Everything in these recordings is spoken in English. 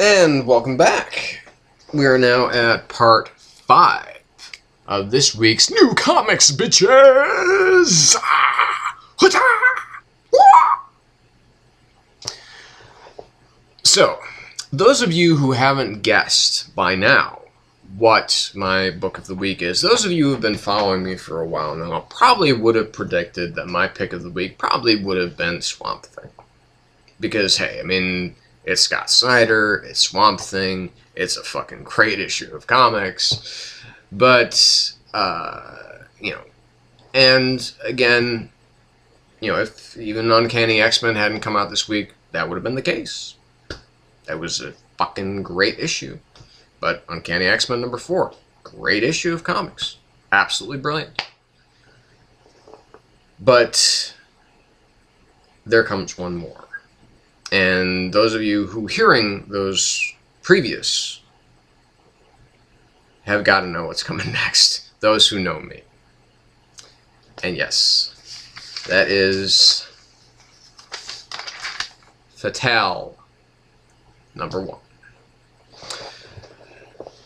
And welcome back. We are now at part 5 of this week's new comics, bitches! So, those of you who haven't guessed by now what my book of the week is, those of you who have been following me for a while now probably would have predicted that my pick of the week probably would have been Swamp Thing. Because, hey, I mean, it's Scott Snyder, it's Swamp Thing, it's a fucking great issue of comics, but, and again, if even Uncanny X-Men hadn't come out this week, that would have been the case. That was a fucking great issue. But Uncanny X-Men number 4, great issue of comics. Absolutely brilliant. But there comes one more. And those of you who hearing those previous have got to know what's coming next. Those who know me. And yes, that is FATALE number 1.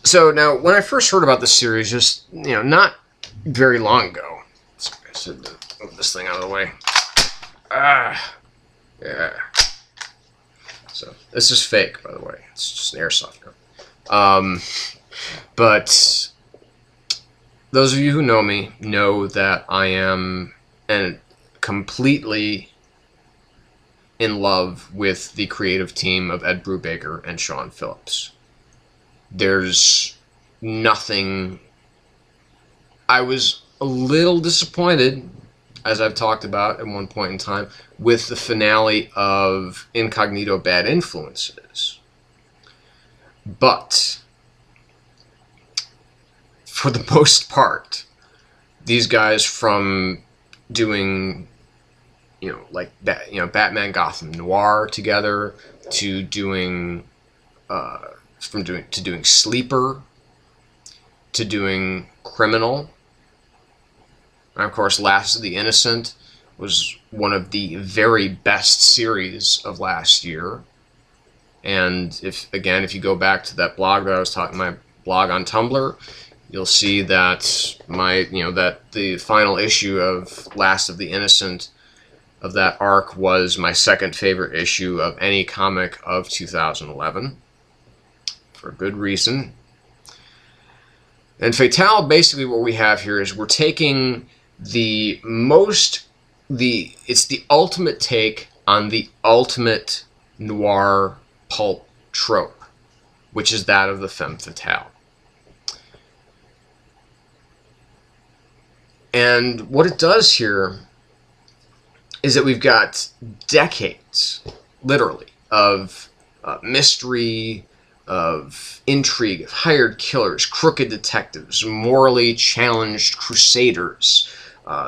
So now, when I first heard about this series, just, not very long ago, sorry, I should move this thing out of the way. Yeah. So, this is fake, by the way. It's just an airsoft gun. But those of you who know me know that I am completely in love with the creative team of Ed Brubaker and Sean Phillips. There's nothing... I was a little disappointed, as I've talked about at one point in time, with the finale of Incognito Bad Influences. But, for the most part, these guys from doing, Batman Gotham Noir together, to doing, doing Sleeper, to doing Criminal. And of course, Last of the Innocent was one of the very best series of last year. And if you go back to that blog that I was talking, my blog on Tumblr, you'll see that that the final issue of Last of the Innocent of that arc was my second favorite issue of any comic of 2011. For good reason. And FATALE, basically what we have here is we're taking it's the ultimate take on the ultimate noir pulp trope, which is that of the femme fatale. And what it does here is that we've got decades, literally, of mystery, of intrigue, of hired killers, crooked detectives, morally challenged crusaders,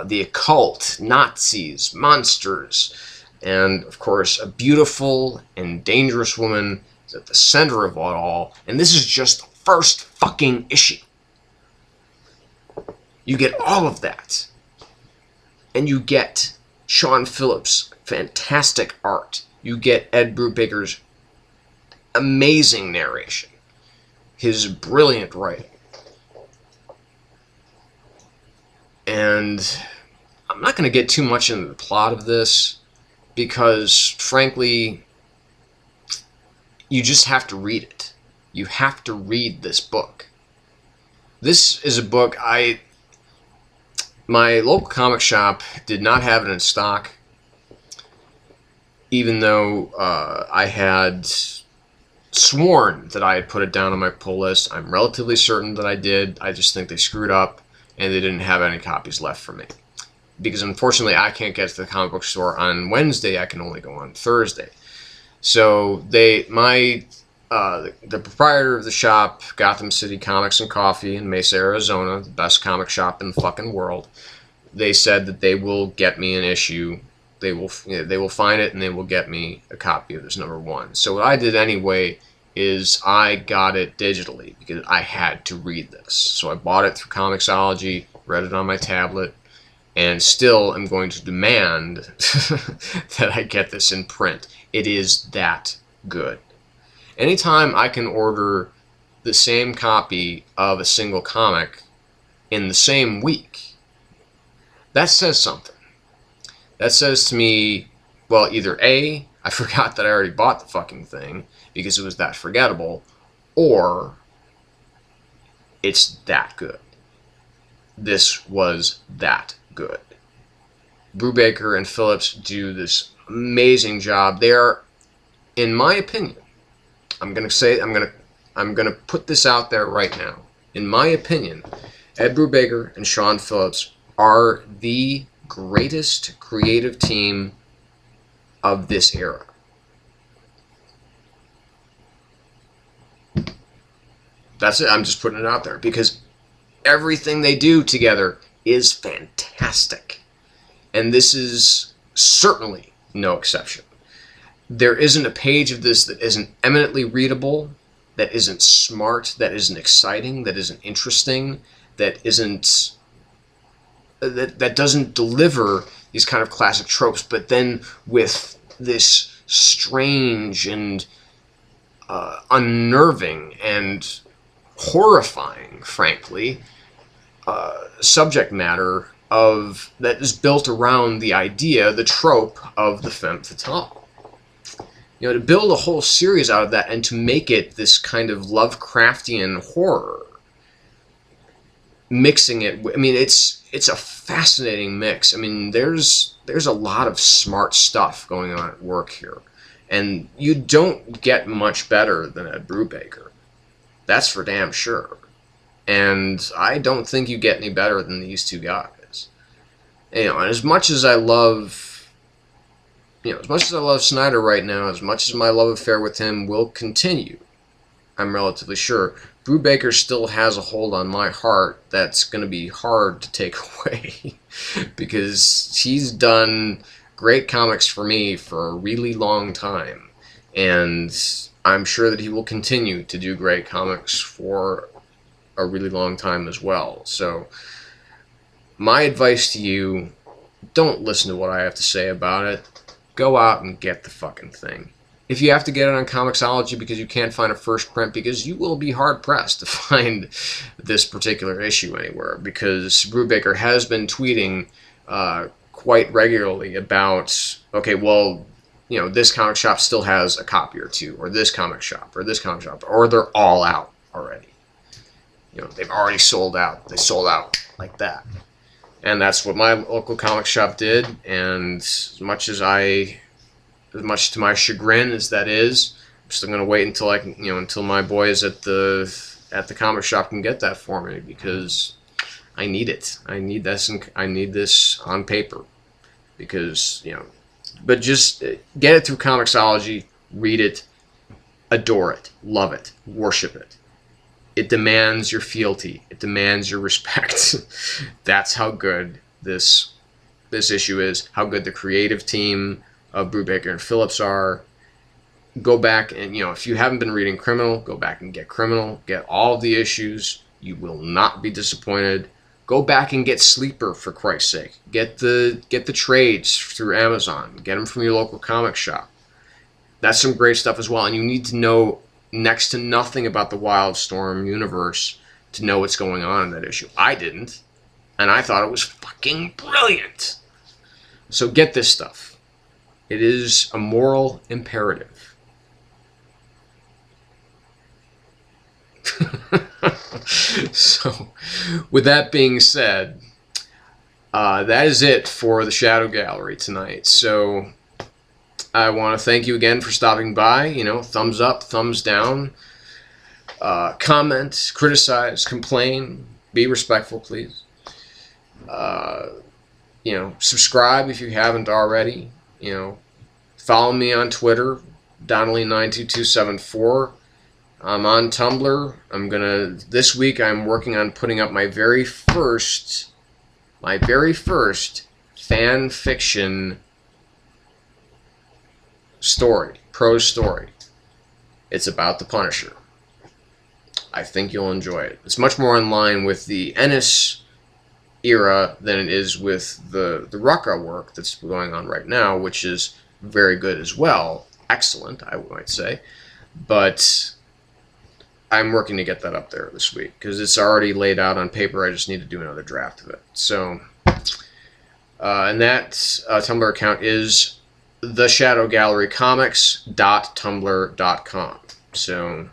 the occult, Nazis, monsters, and, of course, a beautiful and dangerous woman is at the center of it all, and this is just the first fucking issue. You get all of that, and you get Sean Phillips' fantastic art. You get Ed Brubaker's amazing narration, his brilliant writing. And I'm not going to get too much into the plot of this because, frankly, you just have to read it. You have to read this book. This is a book my local comic shop did not have it in stock, even though I had sworn that I had put it down on my pull list. I'm relatively certain that I did. I just think they screwed up and they didn't have any copies left for me. Because unfortunately I can't get to the comic book store on Wednesday, I can only go on Thursday. So the proprietor of the shop, Gotham City Comics and Coffee in Mesa, Arizona, the best comic shop in the fucking world, they said that they will get me an issue. They will find it and they will get me a copy of this number 1. So what I did anyway is I got it digitally because I had to read this. So I bought it through Comixology, read it on my tablet, and still am going to demand that I get this in print. It is that good. Anytime I can order the same copy of a single comic in the same week, that says something. That says to me, well, either A, I forgot that I already bought the fucking thing because it was that forgettable, or it's that good. This was that good. Brubaker and Phillips do this amazing job. They are, in my opinion, I'm gonna put this out there right now. In my opinion, Ed Brubaker and Sean Phillips are the greatest creative team of this era. That's it. I'm just putting it out there because everything they do together is fantastic. And this is certainly no exception. There isn't a page of this that isn't eminently readable, that isn't smart, that isn't exciting, that isn't interesting, that isn't that doesn't deliver these kind of classic tropes, but then with this strange and unnerving and horrifying, frankly, subject matter that is built around the idea, the trope of the femme fatale. You know, to build a whole series out of that and to make it this kind of Lovecraftian horror, mixing it. I mean, it's a fascinating mix. I mean, there's a lot of smart stuff going on at work here, and you don't get much better than Ed Brubaker. That's for damn sure. And I don't think you get any better than these two guys. You know, and as much as I love, as much as I love Snyder right now, as much as my love affair with him will continue, I'm relatively sure, Brubaker still has a hold on my heart that's going to be hard to take away. Because he's done great comics for me for a really long time. And I'm sure that he will continue to do great comics for a really long time as well. So my advice to you, don't listen to what I have to say about it. Go out and get the fucking thing. If you have to get it on Comixology because you can't find a first print, because you will be hard-pressed to find this particular issue anywhere, because Brubaker has been tweeting quite regularly about, okay, well, this comic shop still has a copy or two, or this comic shop, or this comic shop, or they're all out already. They've already sold out. They sold out like that. And that's what my local comic shop did, and as much to my chagrin as that is, I'm still going to wait until until my boys at the comic shop can get that for me, because I need it. I need this on paper, because but just get it through Comixology, read it, adore it, love it, worship it. It demands your fealty. It demands your respect. That's how good this issue is. How good the creative team of Brubaker and Phillips are. Go back and, if you haven't been reading Criminal, go back and get Criminal. Get all of the issues. You will not be disappointed. Go back and get Sleeper, for Christ's sake. Get the trades through Amazon. Get them from your local comic shop. That's some great stuff as well. And you need to know next to nothing about the Wildstorm universe to know what's going on in that issue. I didn't, and I thought it was fucking brilliant. So get this stuff. It is a moral imperative. So, with that being said, that is it for the Shadow Gallery tonight. So, I want to thank you again for stopping by. Thumbs up, thumbs down, comment, criticize, complain, be respectful, please. Subscribe if you haven't already. Follow me on Twitter, Donnelly92274. I'm on Tumblr. This week I'm working on putting up my very first fan fiction story, prose story. It's about the Punisher. I think you'll enjoy it. It's much more in line with the Ennis era than it is with the Rucka work that's going on right now, which is very good as well. Excellent, I might say. but I'm working to get that up there this week because it's already laid out on paper. I just need to do another draft of it. So, and that Tumblr account is theshadowgallerycomics.tumblr.com. So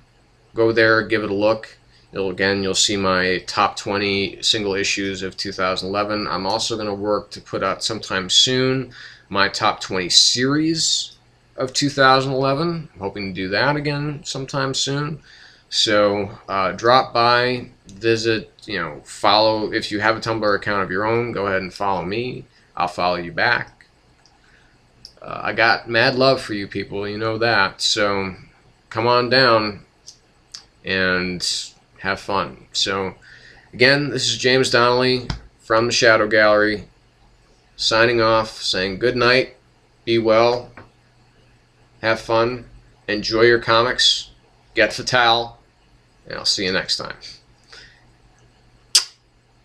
go there, give it a look. You'll see my top 20 single issues of 2011. I'm also going to work to put out sometime soon my top 20 series of 2011. I'm hoping to do that again sometime soon. So drop by, visit, follow. If you have a Tumblr account of your own, go ahead and follow me. I'll follow you back. I got mad love for you people, you know that. So come on down and have fun. So again, this is James Donnelly from the Shadow Gallery, signing off, saying good night, be well, have fun, enjoy your comics, get FATALE, and I'll see you next time.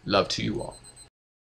Love to you all.